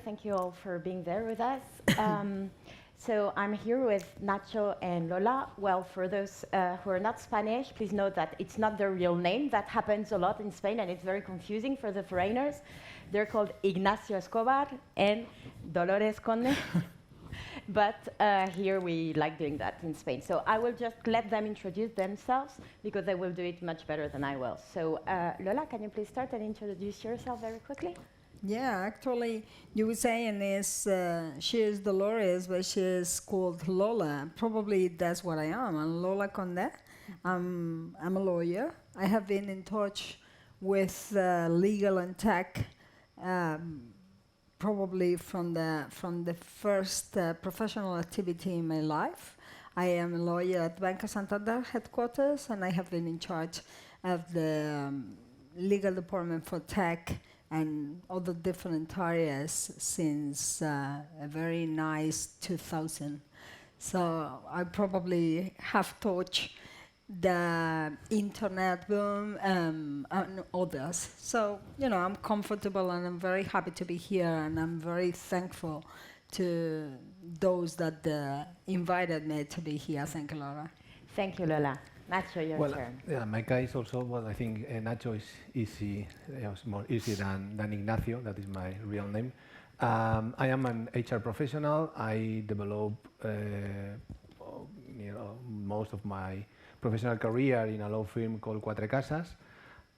Thank you all for being there with us. So I'm here with Nacho and Lola. Well, for those who are not Spanish, please note that it's not their real name. That happens a lot in Spain, and it's very confusing for the foreigners. They're called Ignacio Escobar and Dolores Conde. But here we like doing that in Spain. So I will just let them introduce themselves because they will do it much better than I will. So Lola, can you please start and introduce yourself very quickly? Yeah, actually, you were saying is she is Dolores, but she is called Lola. Probably that's what I am. I'm Lola Conde. I'm a lawyer. I have been in touch with legal and tech probably from the first professional activity in my life. I am a lawyer at Banco Santander headquarters, and I have been in charge of the legal department for tech and other different areas since a very nice 2000. So I probably have touched the internet boom and others. So, you know, I'm comfortable and I'm very happy to be here, and I'm very thankful to those that invited me to be here. Thank you, Laura. Thank you, Lola. Nacho, your turn. Yeah, my case also, well, I think Nacho is easy, more easy than Ignacio, that is my real name. I am an HR professional. I develop most of my professional career in a law firm called Quatre Casas.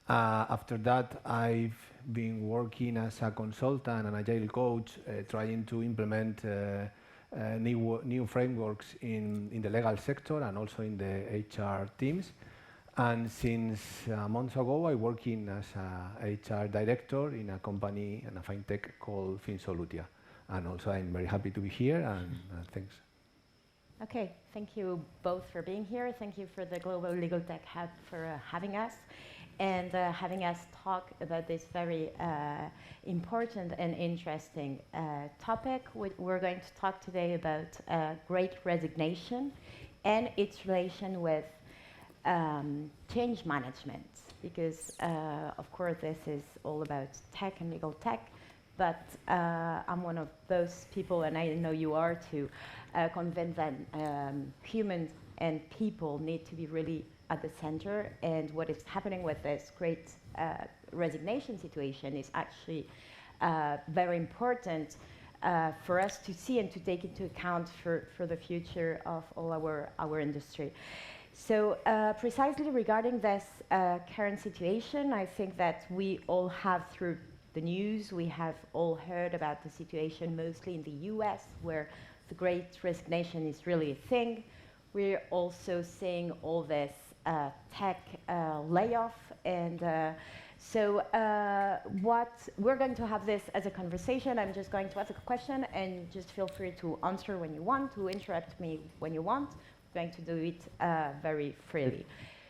After that, I've been working as a consultant and agile coach, trying to implement new frameworks in the legal sector and also in the HR teams. And since months ago, I work as a HR director in a company and a fintech called Finsolutia. And also, I'm very happy to be here, and thanks. Okay, thank you both for being here. Thank you for the Global Legal Tech Hub for having us and having us talk about this very important and interesting topic. We're going to talk today about Great Resignation and its relation with change management, because of course this is all about tech and legal tech, but I'm one of those people, and I know you are too, convinced that humans and people need to be really at the center, and what is happening with this great resignation situation is actually very important for us to see and to take into account for the future of all our industry. So precisely regarding this current situation, I think that we all have, through the news, we have all heard about the situation mostly in the US, where the Great Resignation is really a thing. We're also seeing all this tech layoff, and so what we're going to have this as a conversation. I'm just going to ask a question, and just feel free to answer when you want, to interrupt me when you want. I'm going to do it very freely.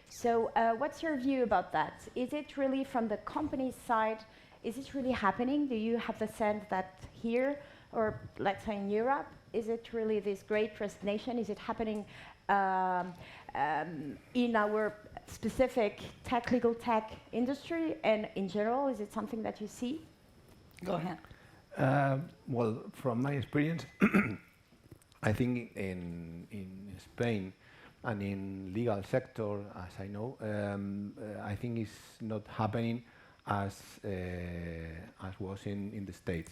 So what's your view about that? Is it really from the company side? Is it really happening? Do you have the sense that here, or let's say in Europe, is it really this great resignation? Is it happening in our specific tech, legal tech industry, and in general, is it something that you see? Go ahead. Well, from my experience, I think in Spain and in legal sector, as I know, I think it's not happening as was in the States.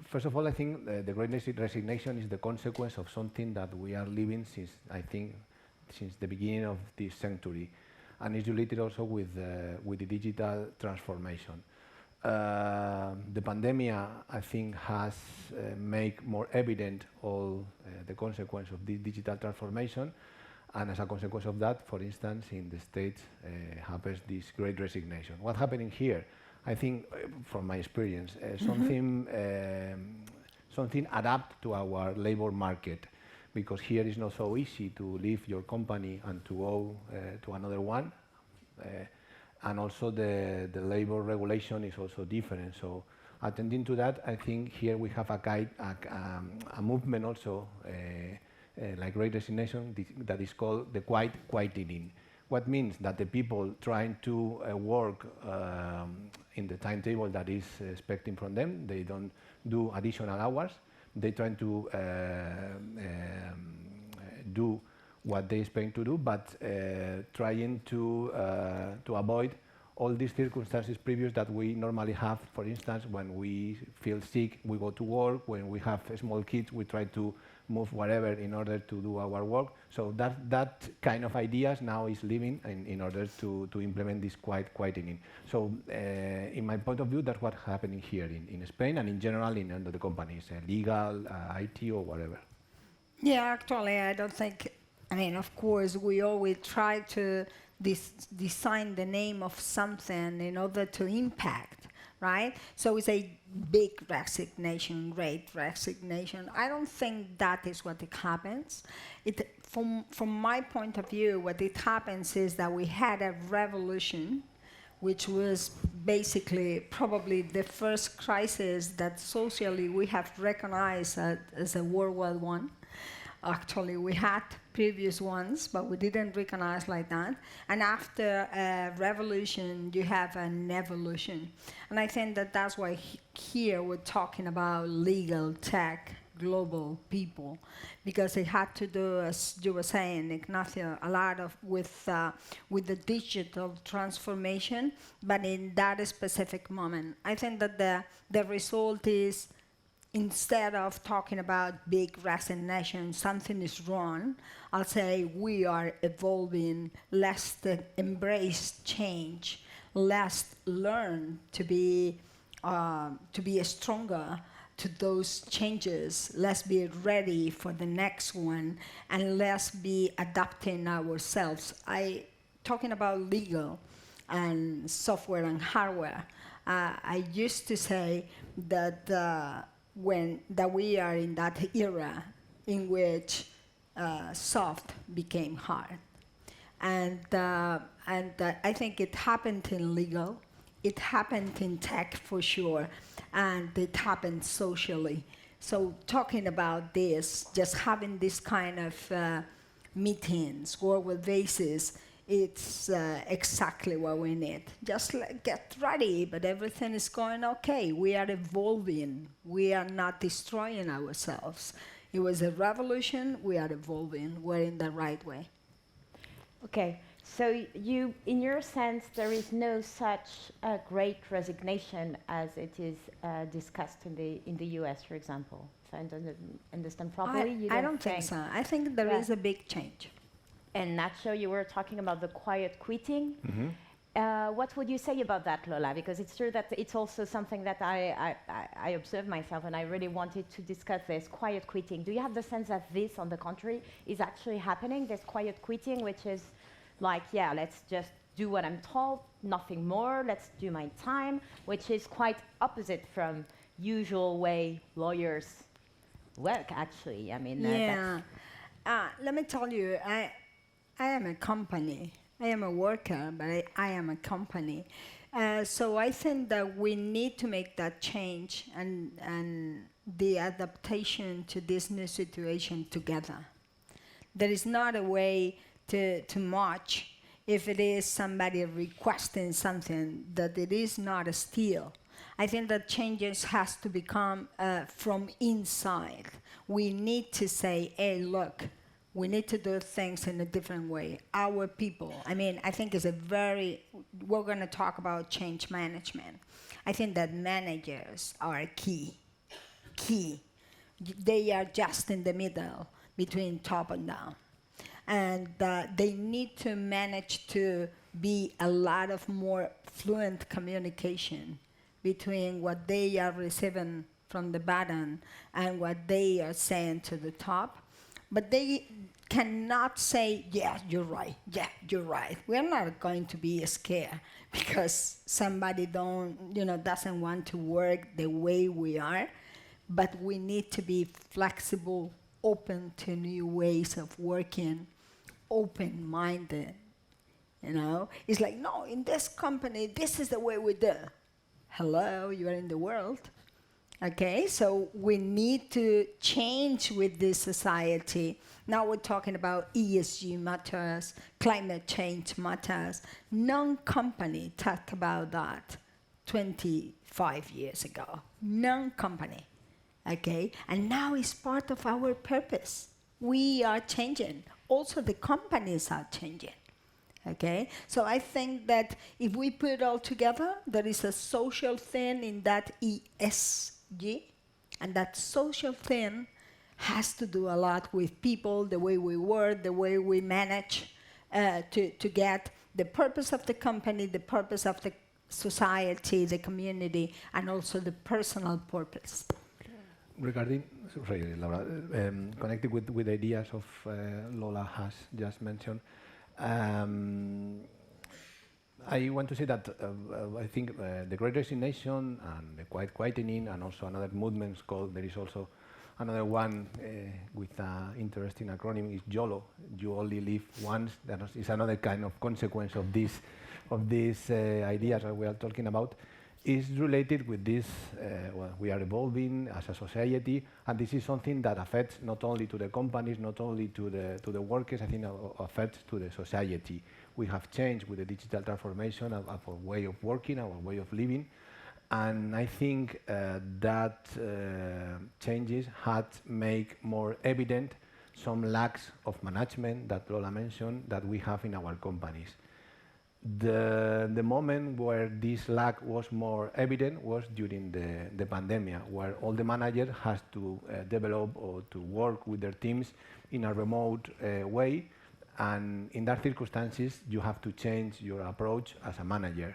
First of all, I think the Great Resignation is the consequence of something that we are living since, I think, since the beginning of this century, and is related also with the digital transformation. The pandemic, I think, has made more evident all the consequence of this digital transformation, and as a consequence of that, for instance, in the States happens this Great Resignation. What's happening here? I think, from my experience, something adapt to our labor market, because here it's not so easy to leave your company and to go to another one, and also the labor regulation is also different. So, attending to that, I think here we have a movement also like Great Resignation that is called the quietening, what means that the people trying to work in the timetable that is expecting from them, they don't do additional hours, they try to do what they expect to do, but trying to avoid all these circumstances previous that we normally have. For instance, when we feel sick, we go to work. When we have small kids, we try to move whatever in order to do our work. So that kind of ideas now is living in order to implement this quietening. So in my point of view, that's what's happening here in Spain and in general in under the companies, legal, IT or whatever. Yeah, actually, I don't think, I mean, of course, we always try to design the name of something in order to impact, right? So we say big resignation, great resignation. I don't think that is what it happens. From my point of view, what it happens is that we had a revolution, which was basically probably the first crisis that socially we have recognized as a worldwide one. Actually, we had previous ones, but we didn't recognize like that. And after a revolution, you have an evolution. And I think that that's why here we're talking about legal tech, global people, because it had to do, as you were saying, Ignacio, a lot of with the digital transformation, but in that specific moment. I think that the result is, instead of talking about big resignation, something is wrong, I'll say we are evolving, let's embrace change, let's learn to be stronger to those changes, let's be ready for the next one, and let's be adapting ourselves. Talking about legal and software and hardware, I used to say that we are in that era in which soft became hard. And I think it happened in legal, it happened in tech for sure, and it happened socially. So talking about this, just having this kind of meetings, work basis, it's exactly what we need. Just get ready, but everything is going okay. We are evolving. We are not destroying ourselves. It was a revolution. We are evolving. We're in the right way. Okay, so you, in your sense, there is no such great resignation as it is discussed in the US, for example. If I understand properly, I don't think so. I think there is a big change. And Nacho, you were talking about the quiet quitting. Mm-hmm. What would you say about that, Lola? Because it's true that it's also something that I observe myself, and I really wanted to discuss this, quiet quitting. Do you have the sense that this, on the contrary, is actually happening, this quiet quitting, which is like, yeah, let's just do what I'm told, nothing more, let's do my time, which is quite opposite from usual way lawyers work, actually. I mean, let me tell you, I am a company. I am a worker, but I am a company. So I think that we need to make that change and the adaptation to this new situation together. There is not a way to march if it is somebody requesting something that it is not a steal. I think that changes has to become from inside. We need to say, hey, look, we need to do things in a different way. Our people, I mean, I think we're going to talk about change management. I think that managers are key. They are just in the middle between top and down. And they need to manage to be a lot of more fluent communication between what they are receiving from the bottom and what they are saying to the top. But they cannot say, yeah, you're right, We're not going to be scared because somebody doesn't want to work the way we are, but we need to be flexible, open to new ways of working, open-minded, It's like, no, in this company, this is the way we do. Hello, you are in the world. Okay, so we need to change with this society. Now we're talking about ESG matters, climate change matters. Non-company talked about that 25 years ago. Non-company, okay? And now it's part of our purpose. We are changing. Also, the companies are changing. Okay, so I think that if we put it all together, there is a social thing in that ESG, and that social thing has to do a lot with people, the way we work, the way we manage to get the purpose of the company, the purpose of the society, the community, and also the personal purpose. Regarding, sorry, Laura, connected with the ideas of Lola has just mentioned, I want to say that I think the Great Resignation and the Quiet Quietening, and also another movement called, there is also another one with an interesting acronym, is YOLO, you only live once. That is another kind of consequence of these ideas that we are talking about, is related with this, well, we are evolving as a society, and this is something that affects not only to the companies, not only to the workers, I think affects to the society. We have changed with the digital transformation of our way of working, our way of living, and I think that changes had made more evident some lacks of management that Lola mentioned that we have in our companies. The moment where this lack was more evident was during the pandemic, where all the managers has to develop or to work with their teams in a remote way, and in that circumstances you have to change your approach as a manager.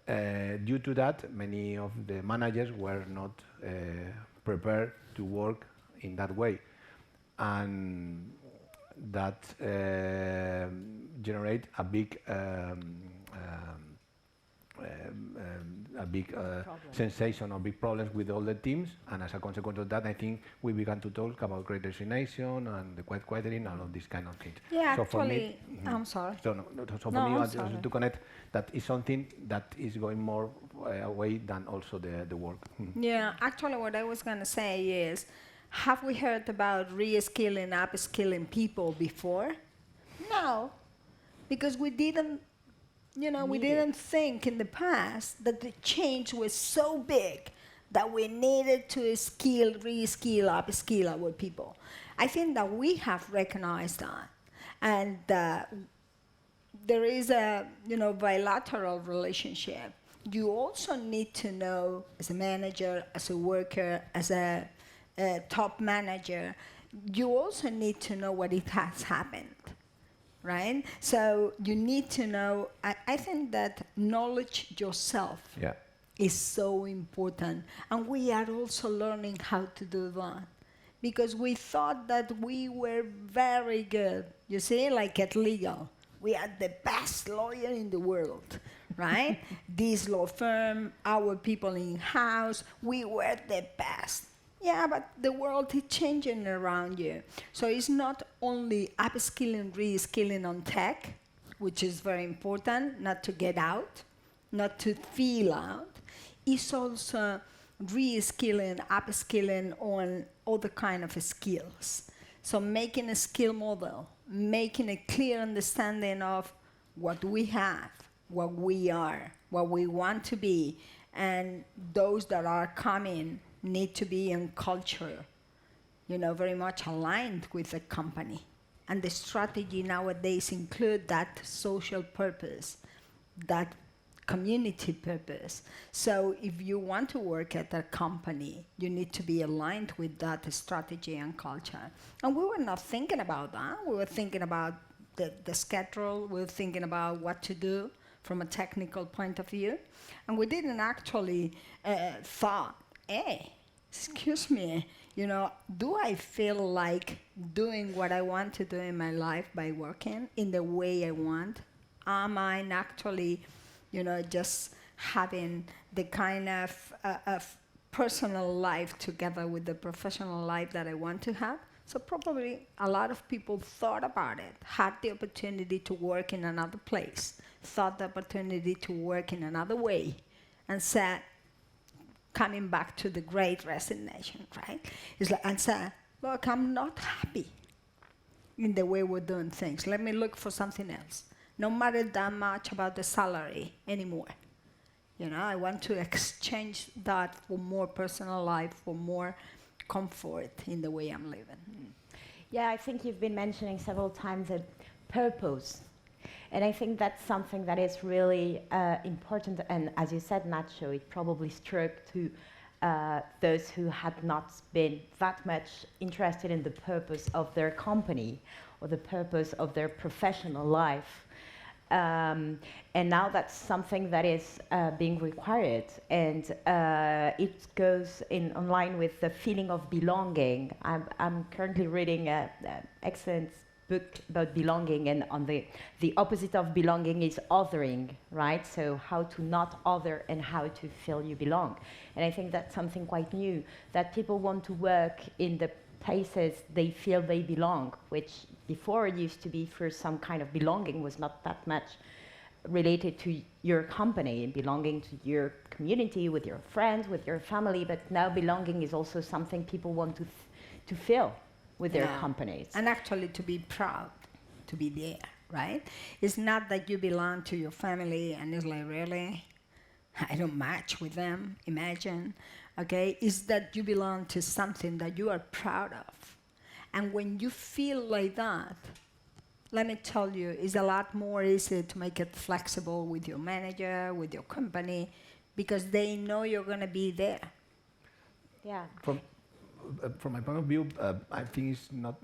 Due to that, many of the managers were not prepared to work in that way, and that generate a big sensation of big problems with all the teams, and as a consequence of that, I think we began to talk about Great Resignation and the Quiet Quietening and all these kind of things. Yeah, so actually, I'm sorry. So for me, I just to connect, that is something that is going more away than also the work. Yeah, actually what I was going to say is, have we heard about re-skilling, upskilling people before? No, because we didn't, we didn't think in the past that the change was so big that we needed to skill, re-skill, upskill our people. I think that we have recognized that, and there is a bilateral relationship. You also need to know, as a manager, as a worker, as a top manager, you also need to know what it has happened, right? So you need to know, I think that knowledge yourself is so important. And we are also learning how to do that. Because we thought that we were very good, you see, like at legal. We are the best lawyer in the world, right? This law firm, our people in-house, we were the best. Yeah, but the world is changing around you. So it's not only upskilling, re-skilling on tech, which is very important, not to get out, not to feel out. It's also re-skilling, upskilling on other kind of skills. So making a skill model, making a clear understanding of what we have, what we are, what we want to be, and those that are coming need to be in culture, very much aligned with the company. And the strategy nowadays include that social purpose, that community purpose. So if you want to work at a company, you need to be aligned with that strategy and culture. And we were not thinking about that. We were thinking about the schedule. We were thinking about what to do from a technical point of view. And we didn't actually thought, hey, excuse me, do I feel like doing what I want to do in my life by working in the way I want? Am I actually, just having the kind of personal life together with the professional life that I want to have? So probably a lot of people thought about it, had the opportunity to work in another place, thought the opportunity to work in another way, and said, coming back to the great resignation, right? It's like, and say, look, I'm not happy in the way we're doing things. Let me look for something else. No matter that much about the salary anymore. You know, I want to exchange that for more personal life, for more comfort in the way I'm living. Yeah, I think you've been mentioning several times a purpose. And I think that's something that is really important. And as you said, Nacho, it probably struck to those who had not been that much interested in the purpose of their company or the purpose of their professional life. And now that's something that is being required, and it goes in line with the feeling of belonging. I'm currently reading an excellent book about belonging, and on the opposite of belonging is othering, right? So how to not other and how to feel you belong. And I think that's something quite new, that people want to work in the places they feel they belong, which before used to be for some kind of belonging was not that much related to your company and belonging to your community, with your friends, with your family, but now belonging is also something people want to feel with their companies. And actually to be proud to be there, right? It's not that you belong to your family and it's like, really? I don't match with them, imagine. Okay, it's that you belong to something that you are proud of. And when you feel like that, let me tell you, it's a lot more easy to make it flexible with your manager, with your company, because they know you're going to be there. Yeah. From my point of view, I think it's not.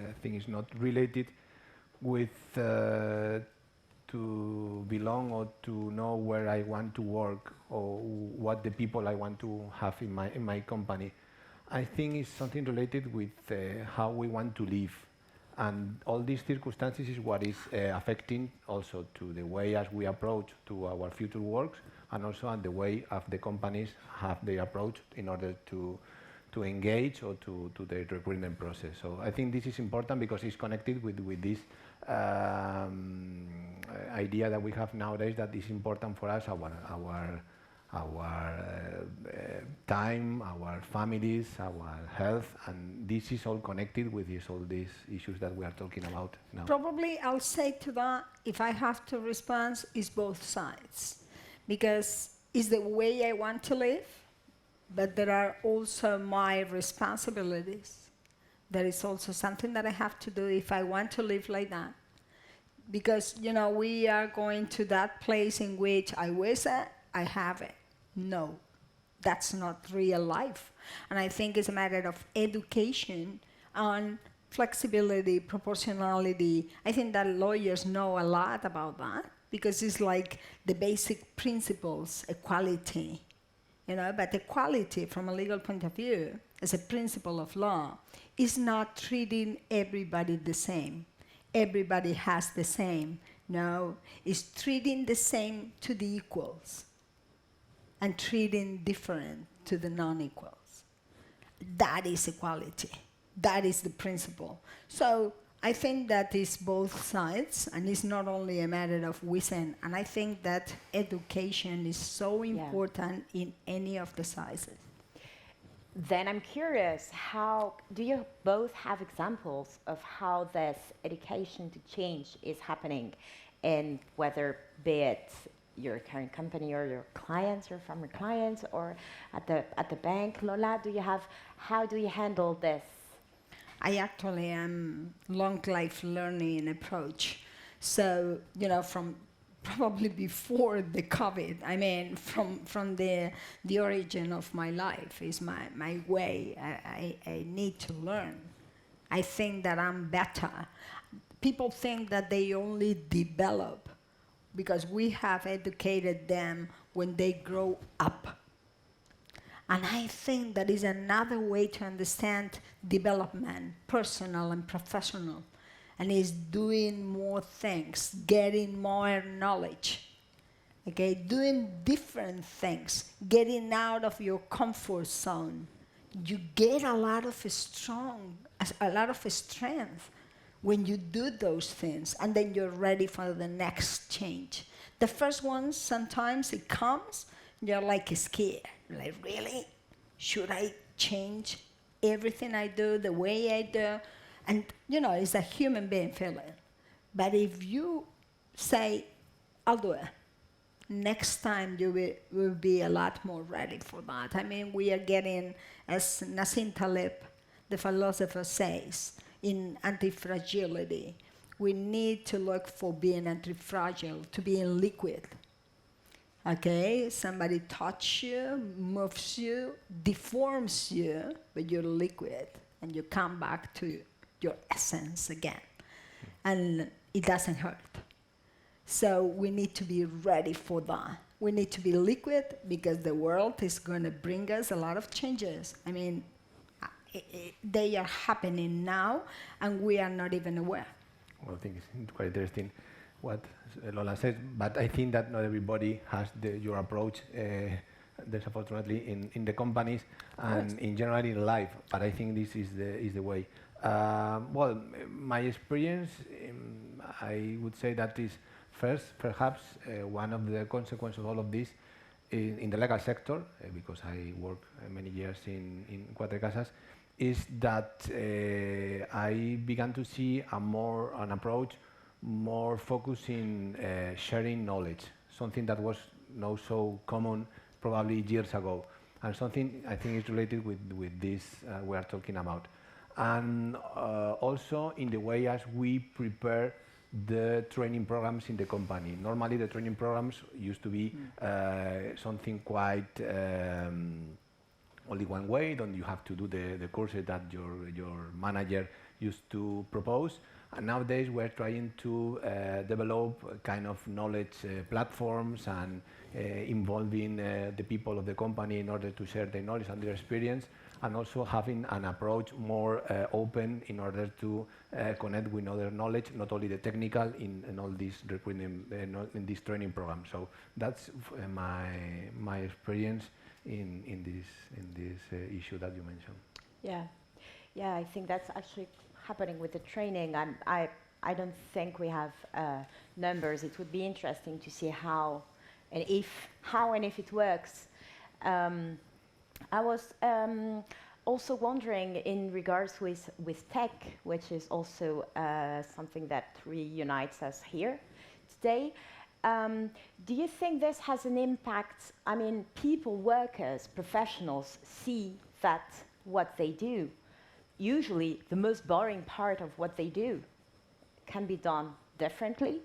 I think it's not related with to belong or to know where I want to work or what the people I want to have in my company. I think it's something related with how we want to live, and all these circumstances is what is affecting also to the way as we approach to our future works, and also on the way of the companies have their approach in order to engage or to the recruitment process. So I think this is important because it's connected with this idea that we have nowadays that is important for us, our time, our families, our health, and this is all connected with all these issues that we are talking about now. Probably I'll say to that, if I have to respond, is both sides. Because it's the way I want to live, but there are also my responsibilities. There is also something that I have to do if I want to live like that. Because, you know, we are going to that place in which I wish I have it. No, that's not real life. And I think it's a matter of education on flexibility, proportionality. I think that lawyers know a lot about that because it's like the basic principles, equality, you know, but equality from a legal point of view, as a principle of law, is not treating everybody the same. Everybody has the same. No, it's treating the same to the equals and treating different to the non-equals. That is equality. That is the principle. So I think that is both sides, and it's not only a matter of wishing. And I think that education is so important in any of the sizes. Then I'm curious, how do you both have examples of how this education to change is happening, and whether be it your current company or your clients, your former clients, or at the bank? Lola, how do you handle this? I actually am long life learning approach. So, you know, from probably before the COVID, I mean, from the origin of my life is my way. I need to learn. I think that I'm better. People think that they only develop because we have educated them when they grow up. And I think that is another way to understand development, personal and professional, and is doing more things, getting more knowledge, okay, doing different things, getting out of your comfort zone. You get a lot of strength when you do those things, and then you're ready for the next change. The first one, sometimes it comes you're like scared. Like, really? Should I change everything I do, the way I do? And, it's a human being feeling. But if you say, I'll do it, next time you will be a lot more ready for that. I mean, we are getting, as Nassim Taleb, the philosopher, says, in anti-fragility, we need to look for being anti-fragile, to be in liquid. Okay, somebody touches you, moves you, deforms you, but you're liquid, and you come back to your essence again. And it doesn't hurt. So we need to be ready for that. We need to be liquid because the world is going to bring us a lot of changes. I mean, they are happening now, and we are not even aware. Well, I think it's quite interesting what Lola said, but I think that not everybody has your approach, unfortunately, in the companies and in general in life. But I think this is the way. Well, my experience, I would say that is first, perhaps one of the consequences of all of this in the legal sector, because I work many years in Cuatro Casas, is that I began to see an approach more focused in sharing knowledge, something that was not so common probably years ago, and something I think is related with this we are talking about. And also in the way as we prepare the training programs in the company. Normally the training programs used to be something quite only one way, then you have to do the courses that your manager used to propose. And nowadays we're trying to develop kind of knowledge platforms and involving the people of the company in order to share their knowledge and their experience, and also having an approach more open in order to connect with other knowledge, not only the technical in all these recruiting, in this training program. So that's my experience in this issue that you mentioned. Yeah, I think that's actually happening with the training. I don't think we have numbers. It would be interesting to see how and if it works. I was also wondering in regards with tech, which is also something that reunites us here today. Do you think this has an impact? I mean, people, workers, professionals see that what they do, usually the most boring part of what they do, can be done differently,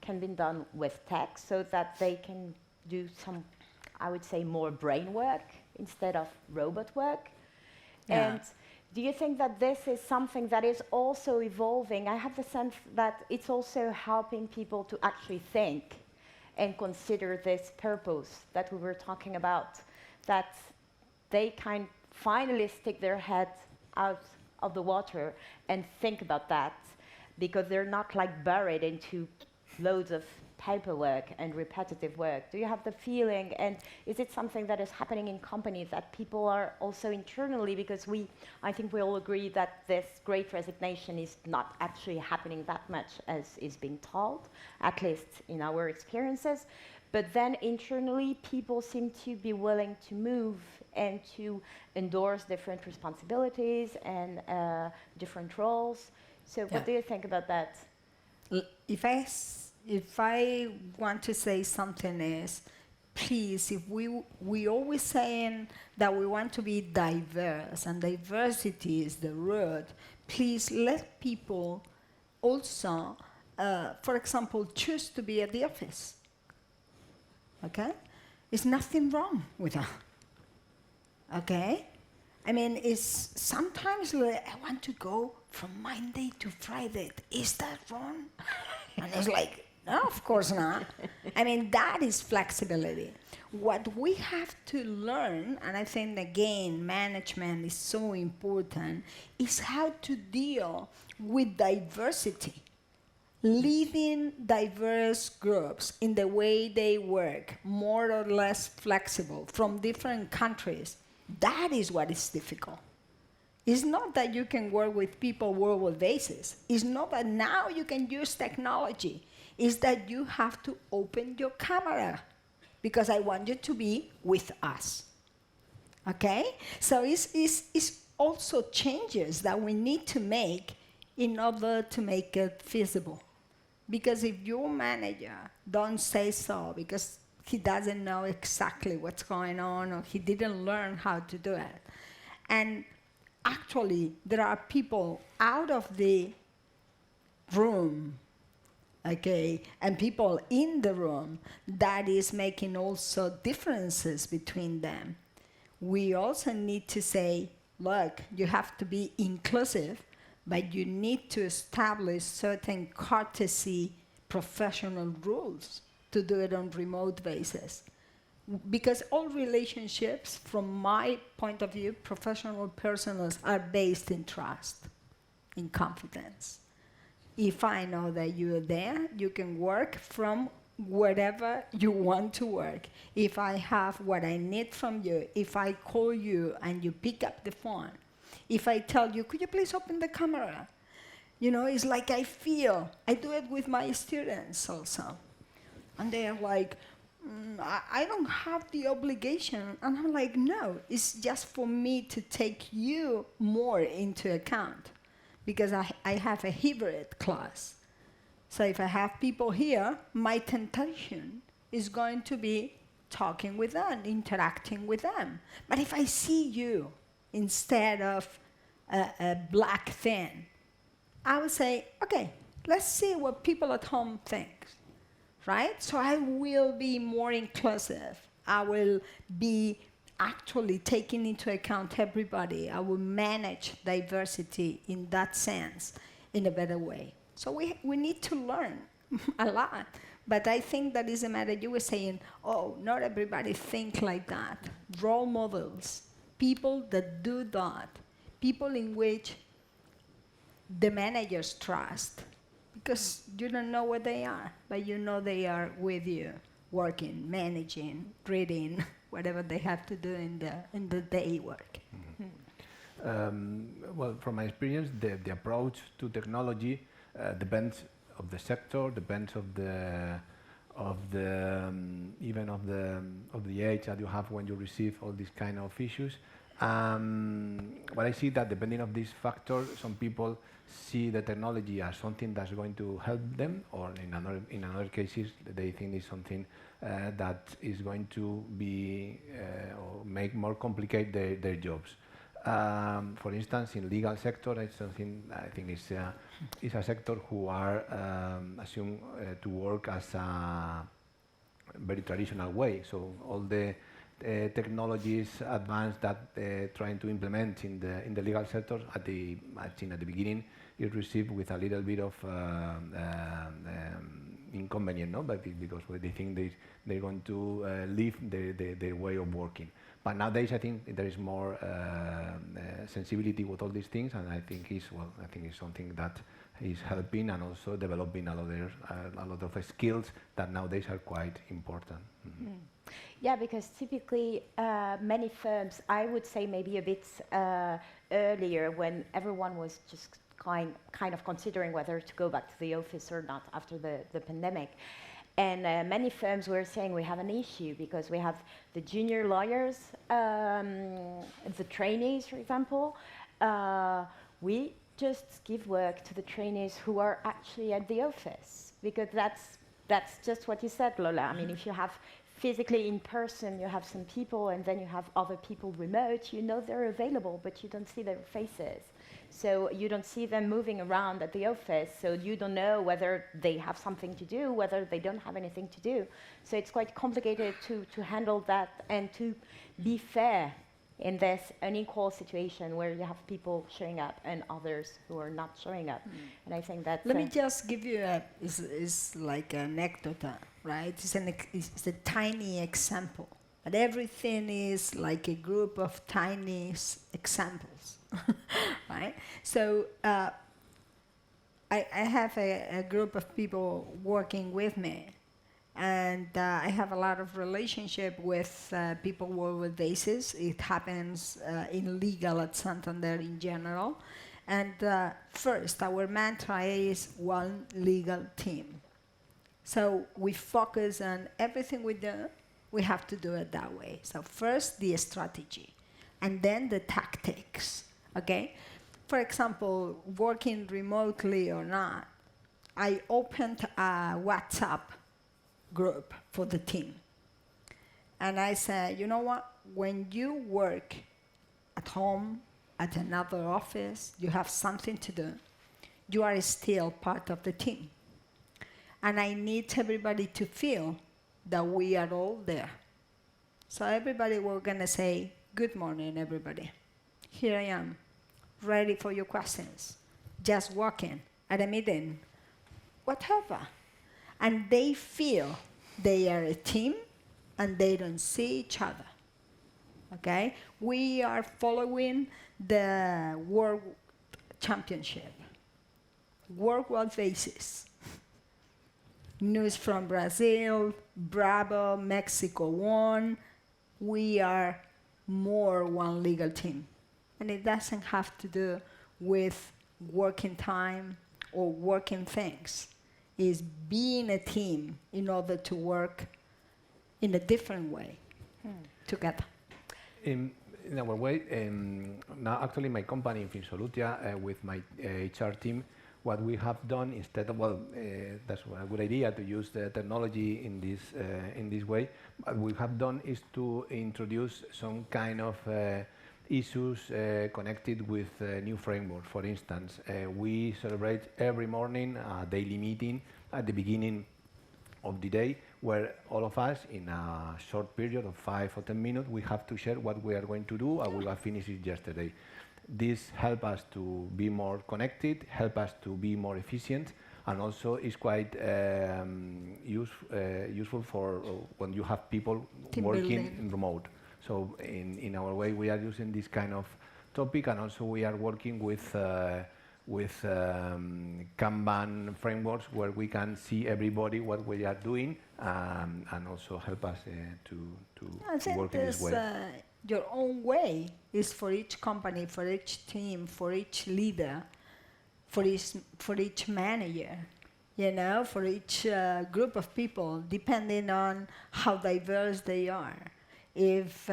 can be done with tech, so that they can do some, I would say, more brain work instead of robot work. Yeah. And do you think that this is something that is also evolving? I have the sense that it's also helping people to actually think and consider this purpose that we were talking about, that they can finally stick their head out of the water and think about that, because they're not like buried into loads of paperwork and repetitive work. Do you have the feeling, and is it something that is happening in companies, that people are also internally, because I think we all agree that this great resignation is not actually happening that much as is being told, at least in our experiences, but then internally people seem to be willing to move and to endorse different responsibilities and different roles. So what do you think about that? If I want to say something is, please, if we always saying that we want to be diverse, and diversity is the root, please let people also, for example, choose to be at the office. Okay? There's nothing wrong with that. Okay? I mean, it's sometimes like, I want to go from Monday to Friday. Is that wrong? And it's like, no, of course not. I mean, that is flexibility. What we have to learn, and I think, again, management is so important, is how to deal with diversity. Leading diverse groups in the way they work, more or less flexible, from different countries, that is what is difficult. It's not that you can work with people worldwide basis. It's not that now you can use technology. It's that you have to open your camera because I want you to be with us. Okay? So it's also changes that we need to make in order to make it feasible. Because if your manager don't say so because he doesn't know exactly what's going on or he didn't learn how to do it, and actually there are people out of the room, okay, and people in the room that is making also differences between them, we also need to say, look, you have to be inclusive, but you need to establish certain courtesy professional rules to do it on remote basis. Because all relationships, from my point of view, professional, personal, are based in trust, in confidence. If I know that you're there, you can work from wherever you want to work. If I have what I need from you, if I call you and you pick up the phone, if I tell you, could you please open the camera? You know, it's like I feel. I do it with my students also. And they're like, I don't have the obligation. And I'm like, no, it's just for me to take you more into account. Because I have a hybrid class. So if I have people here, my temptation is going to be talking with them, interacting with them. But if I see you instead of a black thing, I would say, okay, let's see what people at home think, right? So I will be more inclusive. I will be actually taking into account everybody. I will manage diversity in that sense in a better way. So we need to learn a lot. But I think that is a matter. You were saying, oh, not everybody think like that. Role models, people that do that, people in which the managers trust, because you don't know what they are, but you know they are with you, working, managing, reading, whatever they have to do in the day work. Well, from my experience, the approach to technology depends of the sector, depends of the even of the age that you have when you receive all these kind of issues. But I see that depending on this factor, some people see the technology as something that's going to help them, or in other cases they think it's something that is going to be or make more complicated their jobs. For instance, in legal sector, it's something I think is a sector who are assumed to work as a very traditional way. So all the technologies advanced that trying to implement in the legal sector I think at the beginning it received with a little bit of inconvenience, no? But because they think they're going to leave their way of working. But nowadays I think there is more sensibility with all these things, and I think it's something that is helping and also developing a lot of skills that nowadays are quite important. Mm-hmm. Yeah, because typically many firms, I would say maybe a bit earlier, when everyone was just kind of considering whether to go back to the office or not after the pandemic. And many firms were saying we have an issue because we have the junior lawyers, the trainees, for example. We just give work to the trainees who are actually at the office, because that's just what you said, Lola. I mean, if you have physically in person, you have some people, and then you have other people remote, you know they're available, but you don't see their faces. So you don't see them moving around at the office, so you don't know whether they have something to do, whether they don't have anything to do. So it's quite complicated to handle that and to be fair in this unequal situation where you have people showing up and others who are not showing up. And I think that's... Let me just give you it's like an anecdote, right? It's a tiny example, but everything is like a group of tiny examples, right? So I have a group of people working with me, and I have a lot of relationship with people worldwide basis. It happens in legal at Santander in general. And first, our mantra is one legal team. So we focus on everything we do we have to do it that way. So first the strategy, and then the tactics, okay? For example, working remotely or not, I opened a WhatsApp group for the team. And I said, you know what? When you work at home, at another office, you have something to do, you are still part of the team. And I need everybody to feel that we are all there. So everybody, we're going to say, good morning, everybody. Here I am, ready for your questions. Just walking at a meeting, whatever. And they feel they are a team and they don't see each other. Okay? We are following the World Championship, worldwide basis. News from Brazil, Bravo, Mexico won. We are more one legal team. And it doesn't have to do with working time or working things. It's being a team in order to work in a different way together. In our way, now actually my company, Finsolutia, with my HR team, what we have done instead of, that's a good idea to use the technology in this way. What we have done is to introduce some kind of issues connected with new framework. For instance, we celebrate every morning a daily meeting at the beginning of the day where all of us, in a short period of 5 or 10 minutes, we have to share what we are going to do and we have finished it yesterday. This helps us to be more connected, help us to be more efficient, and also is quite useful for when you have people team working building. in remote. So in our way, we are using this kind of topic, and also we are working with Kanban frameworks where we can see everybody what we are doing, and also help us to work in this way. Your own way is for each company, for each team, for each leader, for each manager, you know, for each group of people, depending on how diverse they are. If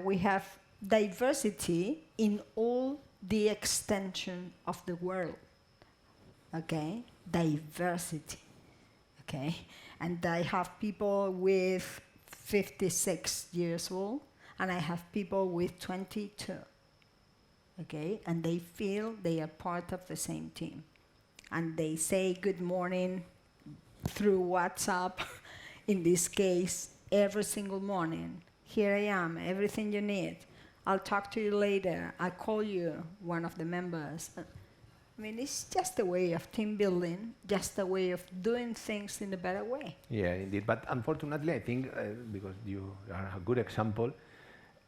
we have diversity in all the extension of the world, okay, diversity, okay, and I have people with 56 years old, and I have people with 22, okay? And they feel they are part of the same team. And they say good morning through WhatsApp, in this case, every single morning. Here I am, everything you need. I'll talk to you later. I'll call you, one of the members. I mean, it's just a way of team building, just a way of doing things in a better way. Yeah, indeed. But unfortunately, I think, because you are a good example,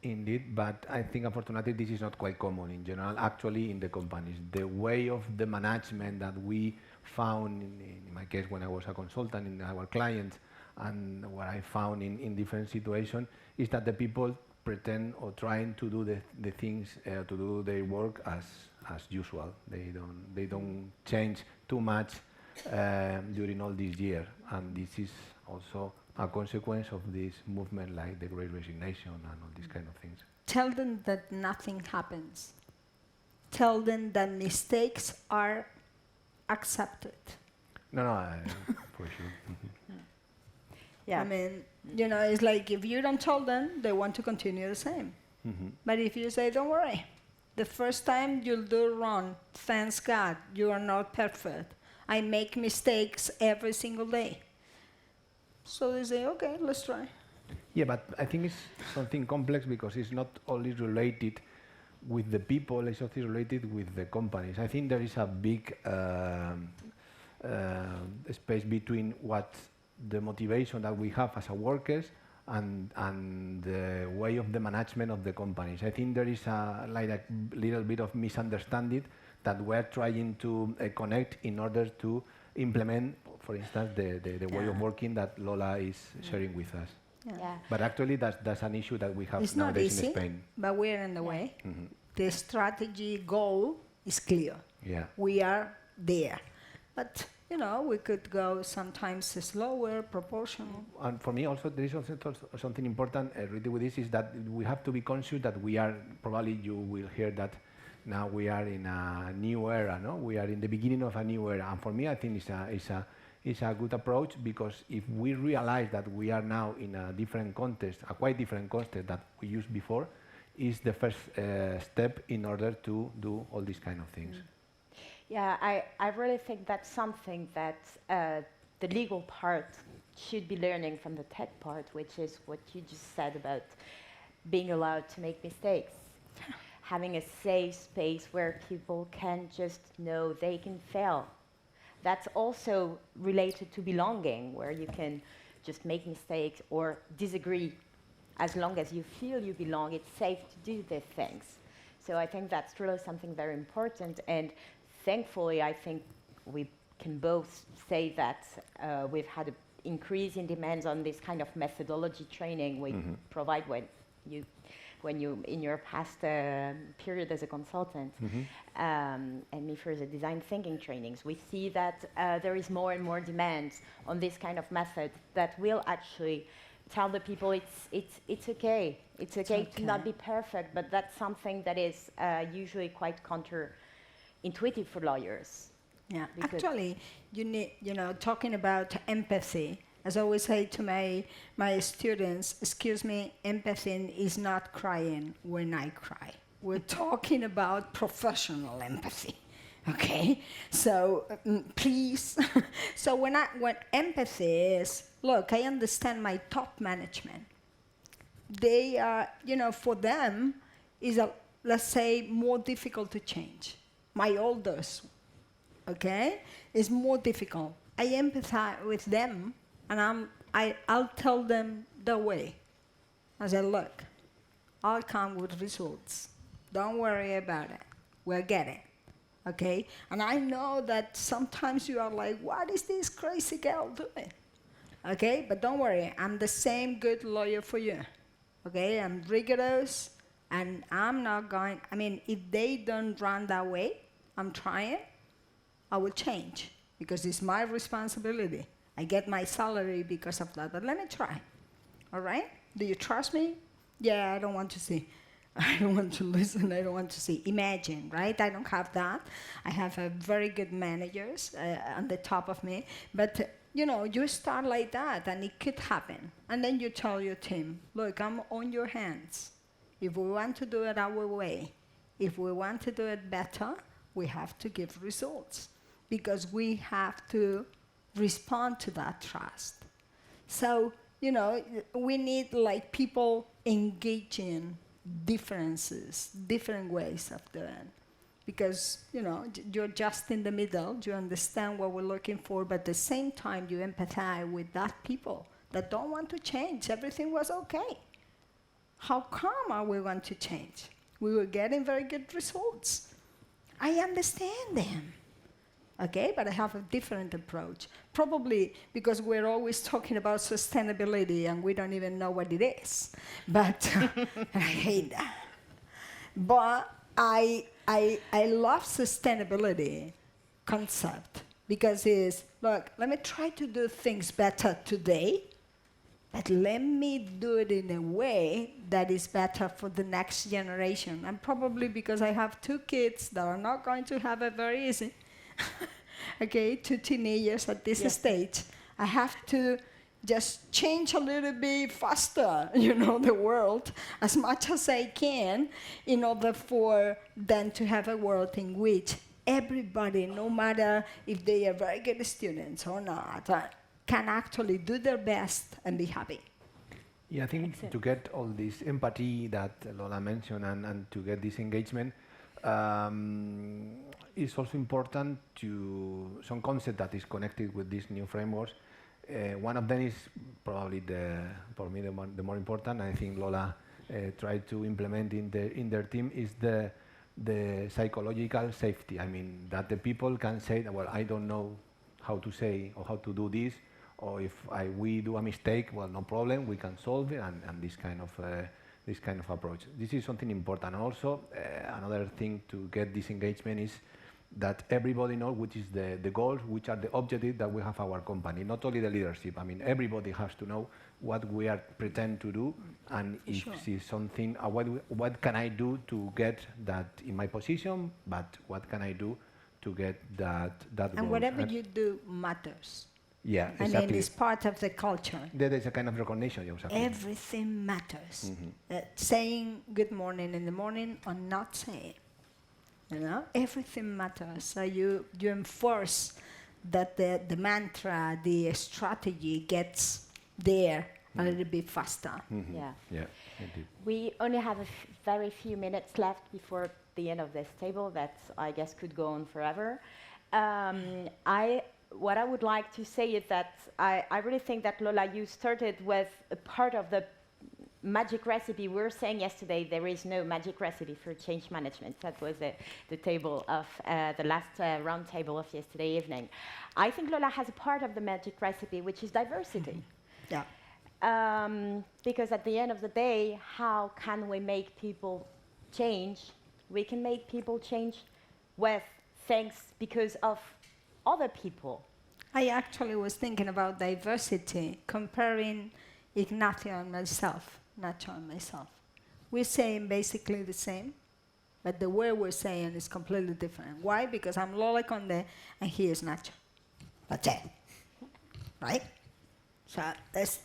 indeed, but I think unfortunately this is not quite common in general, actually, in the companies. The way of the management that we found, in my case, when I was a consultant in our clients, and what I found in different situations, is that the people pretend or trying to do the things, to do their work as usual. They don't change too much during all these years, and this is also a consequence of this movement like the Great Resignation and all these kind of things. Tell them that nothing happens. Tell them that mistakes are accepted. No, for sure. Yeah. I mean, you know, it's like if you don't tell them, they want to continue the same. But if you say, don't worry, the first time you'll do wrong, thanks God, you are not perfect. I make mistakes every single day. So they say, okay, let's try. Yeah, but I think it's something complex because it's not only related with the people, it's also related with the companies. I think there is a big space between what the motivation that we have as a workers and the way of the management of the companies. I think there is a little bit of misunderstanding that we're trying to connect in order to implement, for instance, the way of working that Lola is sharing with us. Yeah. But actually, that's an issue that we have It's not nowadays easy, in Spain. but we're in the way. The strategy goal is clear. Yeah. We are there. But we could go sometimes slower, proportional. And for me also, there is also something important really with this is that we have to be conscious that we are, probably you will hear that now we are in a new era, no? We are in the beginning of a new era. And for me, I think it's a good approach, because if we realize that we are now in a different context, a quite different context that we used before, is the first step in order to do all these kind of things. Yeah, I really think that's something that the legal part should be learning from the tech part, which is what you just said about being allowed to make mistakes. Having a safe space where people can just know they can fail. That's also related to belonging, where you can just make mistakes or disagree. As long as you feel you belong, it's safe to do these things. So I think that's really something very important. And thankfully, I think we can both say that we've had an increase in demands on this kind of methodology training we provide when you in your past period as a consultant, and me for the design thinking trainings. We see that there is more and more demand on this kind of method that will actually tell the people it's okay. It's okay to not be perfect, but that's something that is usually quite counterintuitive for lawyers. Yeah, actually, you need, talking about empathy, as I always say to my students, excuse me, empathy is not crying when I cry. We're talking about professional empathy, okay? So please, so when empathy is, look, I understand my top management. They are, for them, is, let's say, more difficult to change. My oldest, okay, is more difficult. I empathize with them, and I'll tell them the way. I say, look, I'll come with results. Don't worry about it. We'll get it, okay? And I know that sometimes you are like, what is this crazy girl doing? Okay, but don't worry, I'm the same good lawyer for you, okay? I'm rigorous, and I'm not going, if they don't run that way, I'm trying, I will change, because it's my responsibility. I get my salary because of that, but let me try, all right? Do you trust me? Yeah, I don't want to see. I don't want to listen, I don't want to see. Imagine, right? I don't have that. I have very good managers on the top of me, but you start like that, and it could happen. And then you tell your team, look, I'm on your hands. If we want to do it our way, if we want to do it better, we have to give results, because we have to respond to that trust. So, we need people engaging differences, different ways of doing. Because, you're just in the middle, you understand what we're looking for, but at the same time you empathize with that people that don't want to change. Everything was okay. How come are we going to change? We were getting very good results. I understand them. Okay, but I have a different approach. Probably because we're always talking about sustainability and we don't even know what it is. But I hate that. But I love sustainability concept, because it's, look, let me try to do things better today, but let me do it in a way that is better for the next generation. And probably because I have 2 kids that are not going to have it very easy. Okay, 2 teenagers at this stage. I have to just change a little bit faster, the world, as much as I can, in order for them to have a world in which everybody, no matter if they are very good students or not, can actually do their best and be happy. Yeah, I think excellent. To get all this empathy that Lola mentioned and to get this engagement, it's also important to some concept that is connected with these new frameworks. One of them is probably for me the more important. I think Lola tried to implement in their team is the psychological safety. I mean that the people can say that, well, I don't know how to say or how to do this, or if we do a mistake, well, no problem, we can solve it, and this kind of approach. This is something important. Also, another thing to get this engagement is that everybody knows which is the goals, which are the objectives that we have our company, not only the leadership. I mean, everybody has to know what we are pretend to do, and if it's something, what can I do to get that in my position, but what can I do to get that goal. And whatever you do matters. Yeah, and exactly. And it's part of the culture. There is a kind of recognition. Exactly. Everything matters. Saying good morning in the morning or not saying. You know, everything matters. So you enforce that the mantra, the strategy gets there a little bit faster. Yeah. Yeah, indeed. We only have very few minutes left before the end of this table that I guess could go on forever. What I would like to say is that I really think that, Lola, you started with a part of the magic recipe. We were saying yesterday there is no magic recipe for change management. That was the table of the last round table of yesterday evening. I think Lola has a part of the magic recipe, which is diversity. Yeah. Because at the end of the day, how can we make people change? We can make people change with things because of other people. I actually was thinking about diversity, comparing Ignacio and myself, Nacho and myself. We're saying basically the same, but the way we're saying is completely different. Why? Because I'm Lola Conde and he is Nacho. That's it. Right? So it's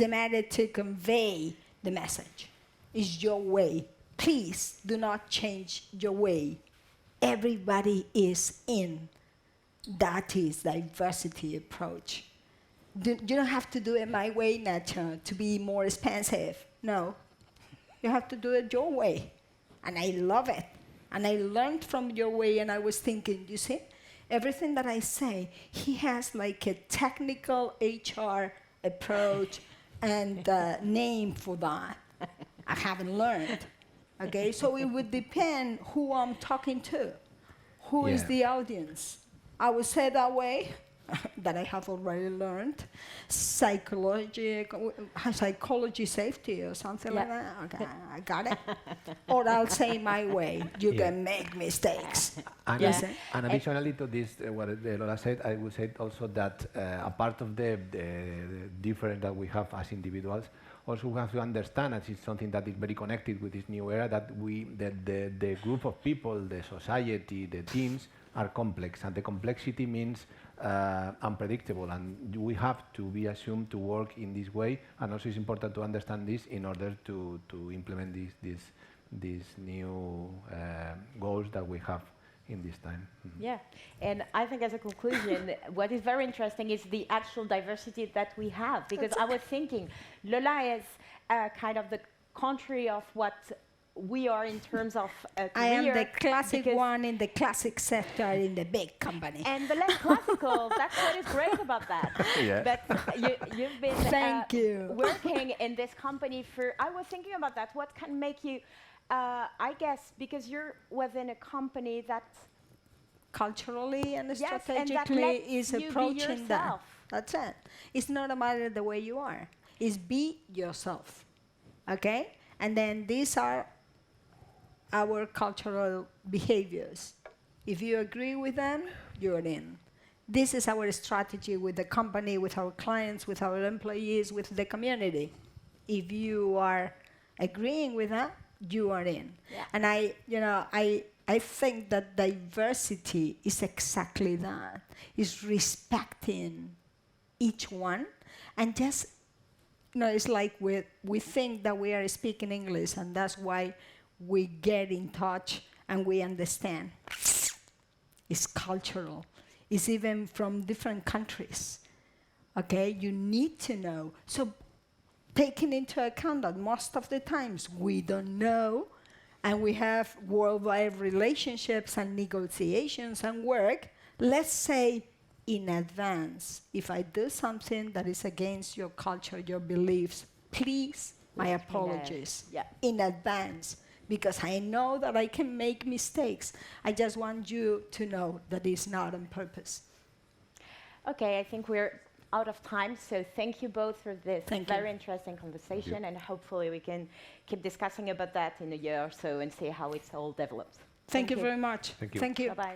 a matter to convey the message. It's your way. Please do not change your way. Everybody is in. That is diversity approach. You don't have to do it my way, Nacho, to be more expensive. No. You have to do it your way. And I love it. And I learned from your way, and I was thinking, you see, everything that I say, he has like a technical HR approach and name for that. I haven't learned. Okay, so it would depend who I'm talking to. Who is the audience? I would say that way, that I have already learned, psychology safety or something like that. Okay, I got it. Or I'll say my way. You can make mistakes. And, and additionally to this, what Lola said, I would say also that a part of the difference that we have as individuals, also we have to understand, as it's something that is very connected with this new era, that the group of people, the society, the teams are complex, and the complexity means unpredictable, and we have to be assumed to work in this way, and also it's important to understand this in order to implement these new goals that we have in this time. Yeah, and I think as a conclusion, what is very interesting is the actual diversity that we have, because I was thinking, Lola is kind of the contrary of what we are in terms of career. I am the classic one in the classic sector in the big company. And the less classical, that's what is great about that. Yeah. But you've been working in this company for, I was thinking about that, what can make you, I guess, because you're within a company that culturally and yes, strategically and is approaching that. That's it. It's not a matter of the way you are. It's be yourself. Okay? And then these are our cultural behaviors. If you agree with them, you're in. This is our strategy with the company, with our clients, with our employees, with the community. If you are agreeing with that, you are in. Yeah. And I think that diversity is exactly that. It's respecting each one, and just, it's like we think that we are speaking English, and that's why we get in touch and we understand. It's cultural. It's even from different countries. Okay, you need to know. So taking into account that most of the times we don't know, and we have worldwide relationships and negotiations and work, let's say in advance, if I do something that is against your culture, your beliefs, please, my apologies in advance, because I know that I can make mistakes. I just want you to know that it's not on purpose. Okay, I think we're out of time, so thank you both for this Thank very you. interesting conversation, and hopefully we can keep discussing about that in a year or so and see how it's all develops. Thank you very much. Thank you. Thank you. Bye-bye.